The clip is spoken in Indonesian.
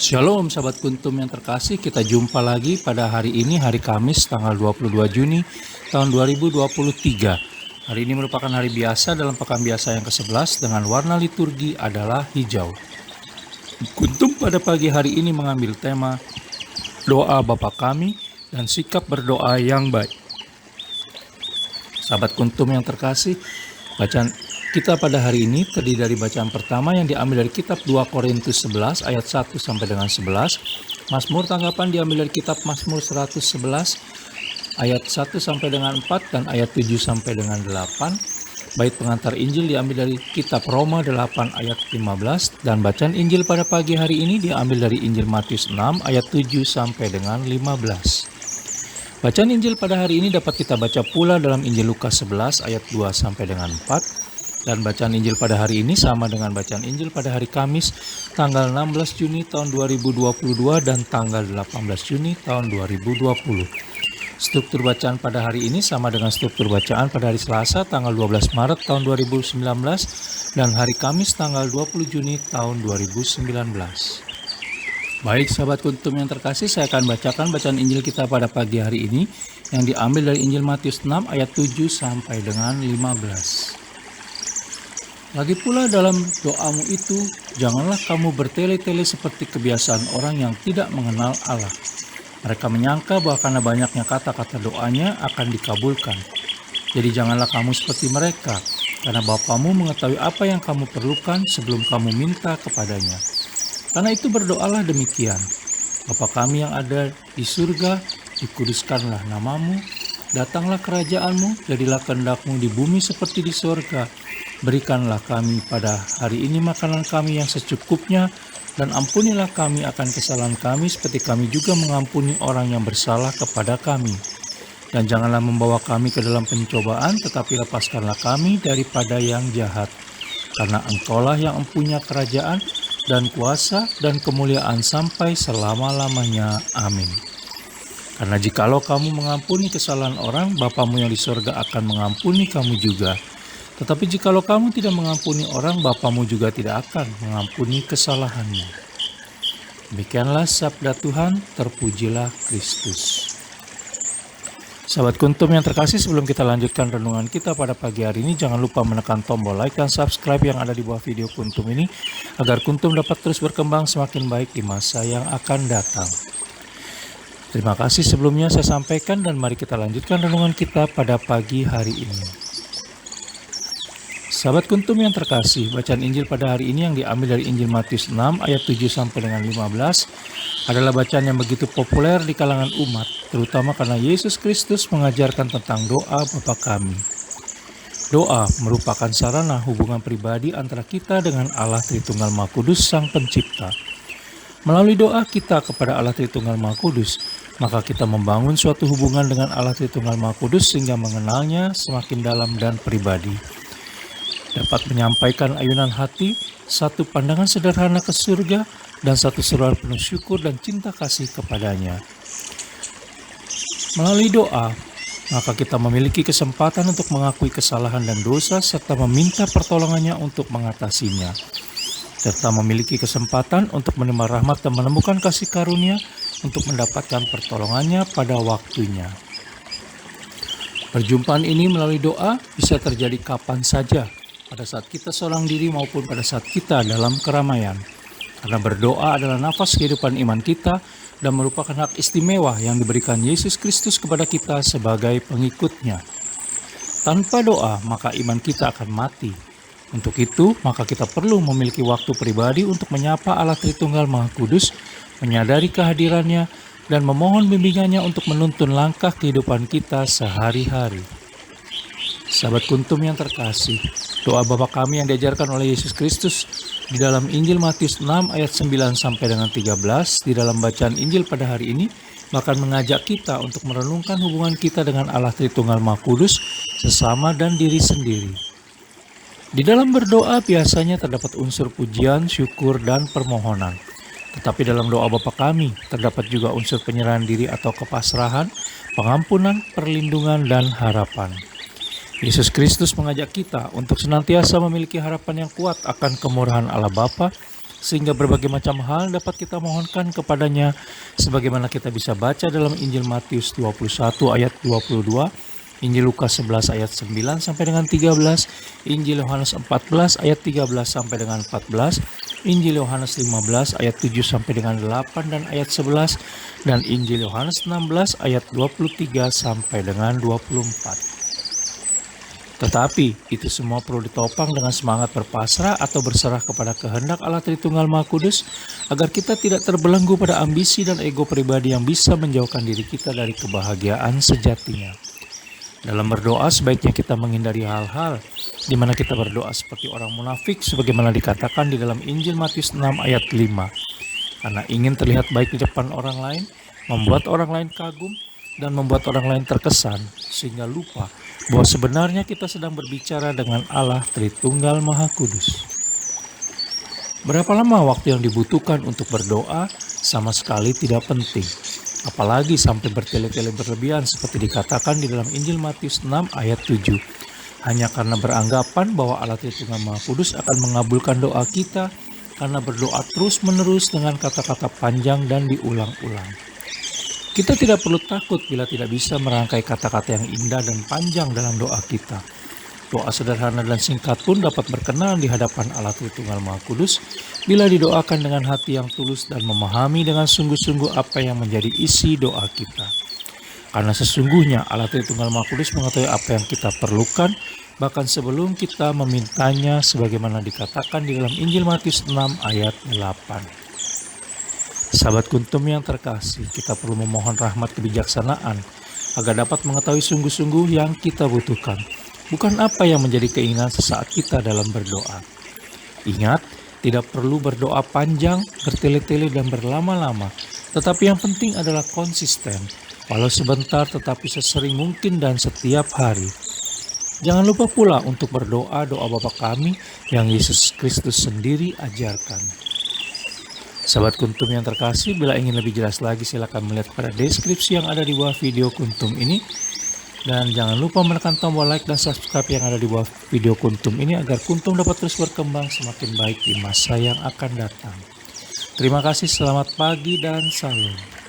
Shalom sahabat kuntum yang terkasih, kita jumpa lagi pada hari ini, hari Kamis tanggal 22 Juni tahun 2023. Hari ini merupakan hari biasa dalam pekan biasa yang ke-11 dengan warna liturgi adalah hijau. Kuntum pada pagi hari ini mengambil tema doa Bapa Kami dan sikap berdoa yang baik. Sahabat kuntum yang terkasih, bacaan kita pada hari ini terdiri dari bacaan pertama yang diambil dari kitab 2 Korintus 11 ayat 1 sampai dengan 11. Mazmur tanggapan diambil dari kitab Mazmur 111 ayat 1 sampai dengan 4 dan ayat 7 sampai dengan 8. Bait pengantar Injil diambil dari kitab Roma 8 ayat 15 dan bacaan Injil pada pagi hari ini diambil dari Injil Matius 6 ayat 7 sampai dengan 15. Bacaan Injil pada hari ini dapat kita baca pula dalam Injil Lukas 11 ayat 2 sampai dengan 4. Dan bacaan Injil pada hari ini sama dengan bacaan Injil pada hari Kamis tanggal 16 Juni tahun 2022 dan tanggal 18 Juni tahun 2020. Struktur bacaan pada hari ini sama dengan struktur bacaan pada hari Selasa tanggal 12 Maret tahun 2019 dan hari Kamis tanggal 20 Juni tahun 2019. Baik sahabat kuntum yang terkasih, saya akan bacakan bacaan Injil kita pada pagi hari ini yang diambil dari Injil Matius 6 ayat 7 sampai dengan 15. Lagi pula dalam doamu itu, janganlah kamu bertele-tele seperti kebiasaan orang yang tidak mengenal Allah. Mereka menyangka bahwa karena banyaknya kata-kata doanya akan dikabulkan. Jadi janganlah kamu seperti mereka, karena Bapamu mengetahui apa yang kamu perlukan sebelum kamu minta kepadanya. Karena itu berdoalah demikian, Bapa kami yang ada di surga, dikuduskanlah namamu, datanglah kerajaanmu, jadilah kehendakmu di bumi seperti di surga. Berikanlah kami pada hari ini makanan kami yang secukupnya, dan ampunilah kami akan kesalahan kami seperti kami juga mengampuni orang yang bersalah kepada kami. Dan janganlah membawa kami ke dalam pencobaan, tetapi lepaskanlah kami daripada yang jahat. Karena Engkaulah yang mempunyai kerajaan dan kuasa dan kemuliaan sampai selama-lamanya. Amin. Karena jikalau kamu mengampuni kesalahan orang, Bapamu yang di surga akan mengampuni kamu juga. Tetapi jikalau kamu tidak mengampuni orang, Bapamu juga tidak akan mengampuni kesalahanmu. Demikianlah sabda Tuhan, terpujilah Kristus. Sahabat kuntum yang terkasih, sebelum kita lanjutkan renungan kita pada pagi hari ini, jangan lupa menekan tombol like dan subscribe yang ada di bawah video kuntum ini, agar kuntum dapat terus berkembang semakin baik di masa yang akan datang. Terima kasih sebelumnya saya sampaikan dan mari kita lanjutkan renungan kita pada pagi hari ini. Sahabat kuntum yang terkasih, bacaan Injil pada hari ini yang diambil dari Injil Matius 6 ayat 7 sampai dengan 15 adalah bacaan yang begitu populer di kalangan umat, terutama karena Yesus Kristus mengajarkan tentang doa Bapa Kami. Doa merupakan sarana hubungan pribadi antara kita dengan Allah Tritunggal Maha Kudus Sang Pencipta. Melalui doa kita kepada Allah Tritunggal Maha Kudus, maka kita membangun suatu hubungan dengan Allah Tritunggal Maha Kudus sehingga mengenalnya semakin dalam dan pribadi. Dapat menyampaikan ayunan hati, satu pandangan sederhana ke surga, dan satu seruan penuh syukur dan cinta kasih kepadanya. Melalui doa, maka kita memiliki kesempatan untuk mengakui kesalahan dan dosa serta meminta pertolongannya untuk mengatasinya. Serta memiliki kesempatan untuk menerima rahmat dan menemukan kasih karunia untuk mendapatkan pertolongannya pada waktunya. Perjumpaan ini melalui doa bisa terjadi kapan saja, pada saat kita seorang diri maupun pada saat kita dalam keramaian. Karena berdoa adalah nafas kehidupan iman kita dan merupakan hak istimewa yang diberikan Yesus Kristus kepada kita sebagai pengikutnya. Tanpa doa, maka iman kita akan mati. Untuk itu, maka kita perlu memiliki waktu pribadi untuk menyapa Allah Tritunggal Maha Kudus, menyadari kehadirannya, dan memohon bimbingannya untuk menuntun langkah kehidupan kita sehari-hari. Sahabat kuntum yang terkasih, doa Bapa Kami yang diajarkan oleh Yesus Kristus di dalam Injil Matius 6 ayat 9 sampai dengan 13 di dalam bacaan Injil pada hari ini bahkan mengajak kita untuk merenungkan hubungan kita dengan Allah Tritunggal Maha Kudus, sesama dan diri sendiri. Di dalam berdoa biasanya terdapat unsur pujian, syukur, dan permohonan. Tetapi dalam doa Bapa Kami terdapat juga unsur penyerahan diri atau kepasrahan, pengampunan, perlindungan, dan harapan. Yesus Kristus mengajak kita untuk senantiasa memiliki harapan yang kuat akan kemurahan Allah Bapa sehingga berbagai macam hal dapat kita mohonkan kepadanya, sebagaimana kita bisa baca dalam Injil Matius 21 ayat 22, Injil Lukas 11 ayat 9 sampai dengan 13, Injil Yohanes 14 ayat 13 sampai dengan 14, Injil Yohanes 15 ayat 7 sampai dengan 8 dan ayat 11, dan Injil Yohanes 16 ayat 23 sampai dengan 24. Tetapi itu semua perlu ditopang dengan semangat berpasrah atau berserah kepada kehendak Allah Tritunggal Maha Kudus, agar kita tidak terbelenggu pada ambisi dan ego pribadi yang bisa menjauhkan diri kita dari kebahagiaan sejatinya. Dalam berdoa sebaiknya kita menghindari hal-hal di mana kita berdoa seperti orang munafik, sebagaimana dikatakan di dalam Injil Matius 6 ayat 5. Karena ingin terlihat baik di depan orang lain, membuat orang lain kagum, dan membuat orang lain terkesan, sehingga lupa bahwa sebenarnya kita sedang berbicara dengan Allah Tritunggal Maha Kudus. Berapa lama waktu yang dibutuhkan untuk berdoa sama sekali tidak penting, apalagi sampai bertele-tele berlebihan seperti dikatakan di dalam Injil Matius 6 ayat 7. Hanya karena beranggapan bahwa Allah Tritunggal Maha Kudus akan mengabulkan doa kita karena berdoa terus-menerus dengan kata-kata panjang dan diulang-ulang. Kita tidak perlu takut bila tidak bisa merangkai kata-kata yang indah dan panjang dalam doa kita. Doa sederhana dan singkat pun dapat berkenan di hadapan Allah Tritunggal Maha Kudus bila didoakan dengan hati yang tulus dan memahami dengan sungguh-sungguh apa yang menjadi isi doa kita. Karena sesungguhnya Allah Tritunggal Maha Kudus mengetahui apa yang kita perlukan, bahkan sebelum kita memintanya, sebagaimana dikatakan di dalam Injil Matius 6 ayat 8. Sahabat Kuntum yang terkasih, kita perlu memohon rahmat kebijaksanaan agar dapat mengetahui sungguh-sungguh yang kita butuhkan, bukan apa yang menjadi keinginan sesaat kita dalam berdoa. Ingat, tidak perlu berdoa panjang, bertele-tele dan berlama-lama, tetapi yang penting adalah konsisten, walau sebentar tetapi sesering mungkin dan setiap hari. Jangan lupa pula untuk berdoa doa Bapa kami yang Yesus Kristus sendiri ajarkan. Sahabat Kuntum yang terkasih, bila ingin lebih jelas lagi silakan melihat pada deskripsi yang ada di bawah video Kuntum ini. Dan jangan lupa menekan tombol like dan subscribe yang ada di bawah video Kuntum ini agar Kuntum dapat terus berkembang semakin baik di masa yang akan datang. Terima kasih, selamat pagi dan salam.